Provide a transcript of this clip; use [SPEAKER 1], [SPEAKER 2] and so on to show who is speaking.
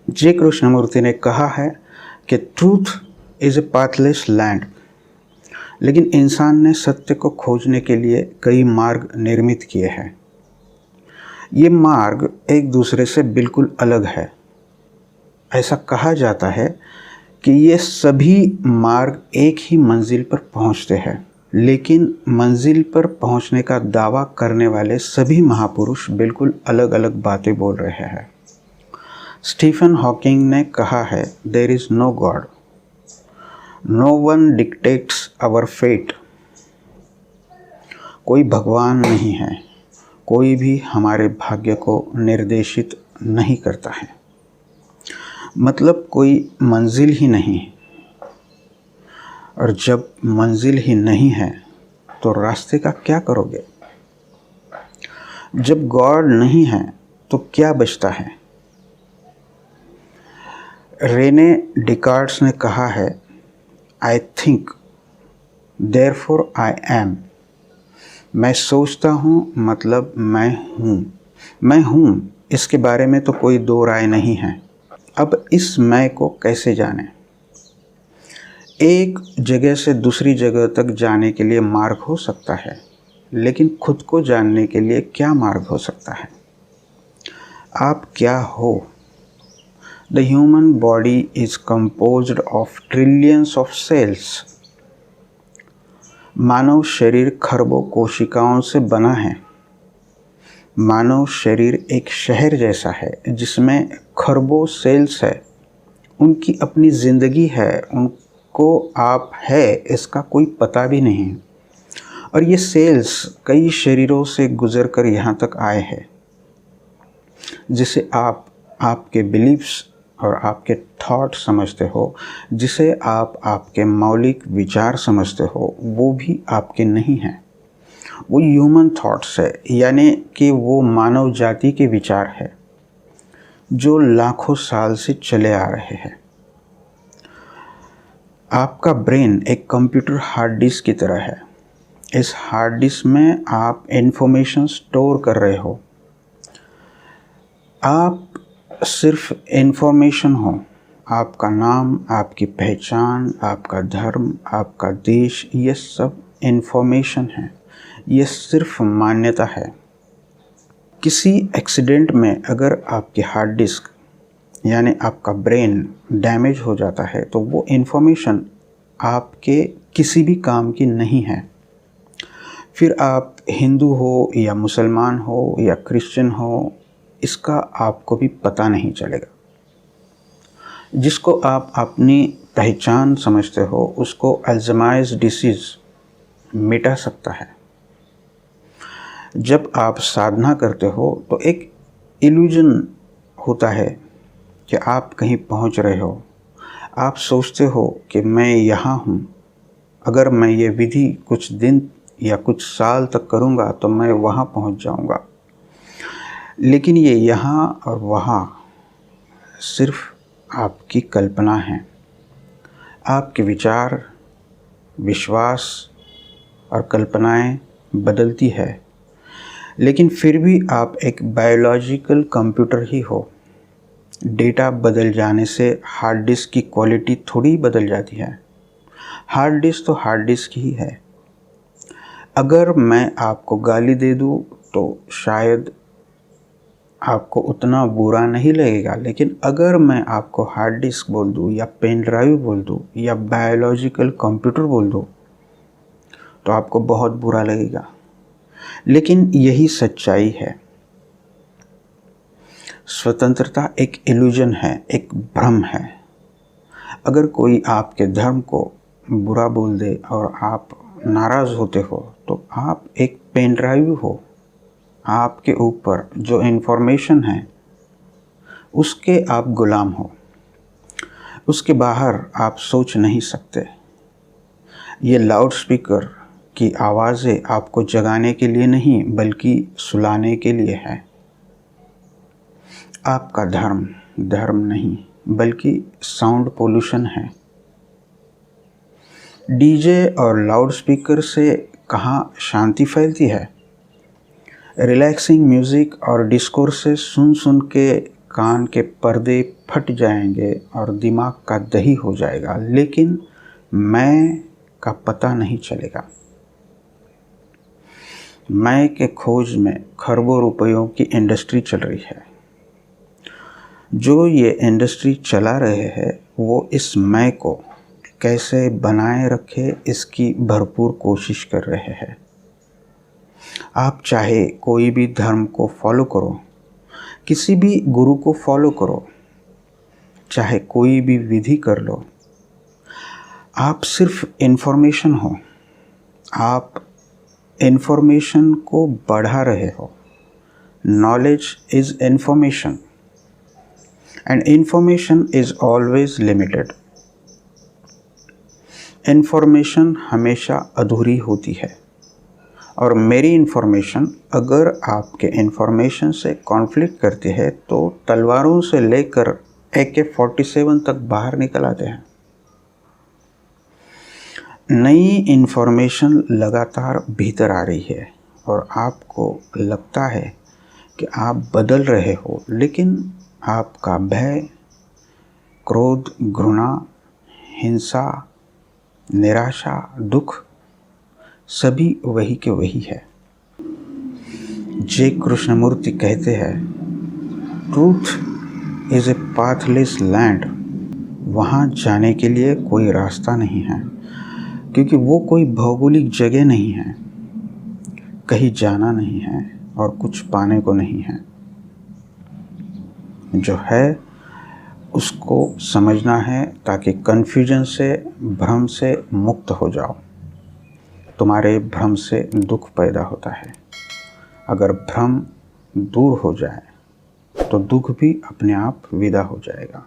[SPEAKER 1] जे कृष्णमूर्ति ने कहा है कि truth is a pathless land, लेकिन इंसान ने सत्य को खोजने के लिए कई मार्ग निर्मित किए हैं। ये मार्ग एक दूसरे से बिल्कुल अलग है। ऐसा कहा जाता है कि ये सभी मार्ग एक ही मंजिल पर पहुंचते हैं, लेकिन मंजिल पर पहुंचने का दावा करने वाले सभी महापुरुष बिल्कुल अलग अलग बातें बोल रहे हैं। स्टीफन हॉकिंग ने कहा है, there is no God, no one dictates our fate. कोई भगवान नहीं है, कोई भी हमारे भाग्य को निर्देशित नहीं करता है। मतलब कोई मंजिल ही नहीं। और जब मंजिल ही नहीं है तो रास्ते का क्या करोगे? जब गॉड नहीं है तो क्या बचता है? रेने डिकार्ड्स ने कहा है, I think therefore I am. मैं सोचता हूँ मतलब मैं हूँ। मैं हूँ, इसके बारे में तो कोई दो राय नहीं है। अब इस मैं को कैसे जाने? एक जगह से दूसरी जगह तक जाने के लिए मार्ग हो सकता है, लेकिन खुद को जानने के लिए क्या मार्ग हो सकता है? आप क्या हो? The human body is composed of trillions of cells. मानव शरीर खरबों कोशिकाओं से बना है। मानव शरीर एक शहर जैसा है जिसमें खरबों सेल्स है। उनकी अपनी ज़िंदगी है, उनको आप है इसका कोई पता भी नहीं। और ये सेल्स कई शरीरों से गुजर कर यहाँ तक आए हैं। जिसे आप आपके बिलीव्स और आपके थॉट समझते हो, जिसे आप आपके मौलिक विचार समझते हो, वो भी आपके नहीं हैं। वो ह्यूमन थॉट्स है, यानी कि वो मानव जाति के विचार है जो लाखों साल से चले आ रहे हैं। आपका ब्रेन एक कंप्यूटर हार्ड डिस्क की तरह है। इस हार्ड डिस्क में आप इंफॉर्मेशन स्टोर कर रहे हो। आप सिर्फ इंफॉर्मेशन हो। आपका नाम, आपकी पहचान, आपका धर्म, आपका देश, ये सब इंफॉर्मेशन है। ये सिर्फ मान्यता है। किसी एक्सीडेंट में अगर आपकी हार्ड डिस्क यानी आपका ब्रेन डैमेज हो जाता है तो वो इंफॉर्मेशन आपके किसी भी काम की नहीं है। फिर आप हिंदू हो या मुसलमान हो या क्रिश्चियन हो, इसका आपको भी पता नहीं चलेगा। जिसको आप अपनी पहचान समझते हो उसको अल्जाइमर्स डिसीज़ मिटा सकता है। जब आप साधना करते हो तो एक इल्यूजन होता है कि आप कहीं पहुंच रहे हो। आप सोचते हो कि मैं यहाँ हूँ। अगर मैं ये विधि कुछ दिन या कुछ साल तक करूँगा तो मैं वहाँ पहुँच जाऊँगा। लेकिन ये यहाँ और वहाँ सिर्फ आपकी कल्पना है। आपके विचार, विश्वास और कल्पनाएं बदलती है, लेकिन फिर भी आप एक बायोलॉजिकल कंप्यूटर ही हो। डेटा बदल जाने से हार्ड डिस्क की क्वालिटी थोड़ी बदल जाती है। हार्ड डिस्क तो हार्ड डिस्क ही है। अगर मैं आपको गाली दे दूँ तो शायद आपको उतना बुरा नहीं लगेगा, लेकिन अगर मैं आपको हार्ड डिस्क बोल दूँ या पेन ड्राइव बोल दूँ या बायोलॉजिकल कंप्यूटर बोल दूँ तो आपको बहुत बुरा लगेगा। लेकिन यही सच्चाई है। स्वतंत्रता एक इल्यूजन है, एक भ्रम है। अगर कोई आपके धर्म को बुरा बोल दे और आप नाराज़ होते हो तो आप एक पेन ड्राइव हो। आपके ऊपर जो इन्फॉर्मेशन है उसके आप गुलाम हो। उसके बाहर आप सोच नहीं सकते। ये लाउड स्पीकर की आवाज़ें आपको जगाने के लिए नहीं बल्कि सुलाने के लिए है। आपका धर्म धर्म नहीं बल्कि साउंड पोल्यूशन है। डीजे और लाउड स्पीकर से कहाँ शांति फैलती है? रिलैक्सिंग म्यूज़िक और डिस्कोर्स से सुन सुन के कान के पर्दे फट जाएंगे और दिमाग का दही हो जाएगा, लेकिन मैं का पता नहीं चलेगा। मैं के खोज में खरबों रुपयों की इंडस्ट्री चल रही है। जो ये इंडस्ट्री चला रहे हैं वो इस मैं को कैसे बनाए रखे इसकी भरपूर कोशिश कर रहे हैं। आप चाहे कोई भी धर्म को फॉलो करो, किसी भी गुरु को फॉलो करो, चाहे कोई भी विधि कर लो, आप सिर्फ इन्फॉर्मेशन हो। आप इन्फॉर्मेशन को बढ़ा रहे हो। Knowledge is information and information is always limited. Information हमेशा अधूरी होती है और मेरी इन्फॉर्मेशन अगर आपके इन्फॉर्मेशन से कॉन्फ्लिक्ट करती है तो तलवारों से लेकर AK-47 तक बाहर निकल आते हैं। नई इन्फॉर्मेशन लगातार भीतर आ रही है और आपको लगता है कि आप बदल रहे हो, लेकिन आपका भय, क्रोध, घृणा, हिंसा, निराशा, दुख सभी वही के वही है। जे कृष्णमूर्ति कहते हैं, truth is a pathless land. वहाँ जाने के लिए कोई रास्ता नहीं है, क्योंकि वो कोई भौगोलिक जगह नहीं है। कहीं जाना नहीं है और कुछ पाने को नहीं है। जो है उसको समझना है ताकि कन्फ्यूजन से, भ्रम से मुक्त हो जाओ। तुम्हारे भ्रम से दुख पैदा होता है। अगर भ्रम दूर हो जाए तो दुख भी अपने आप विदा हो जाएगा।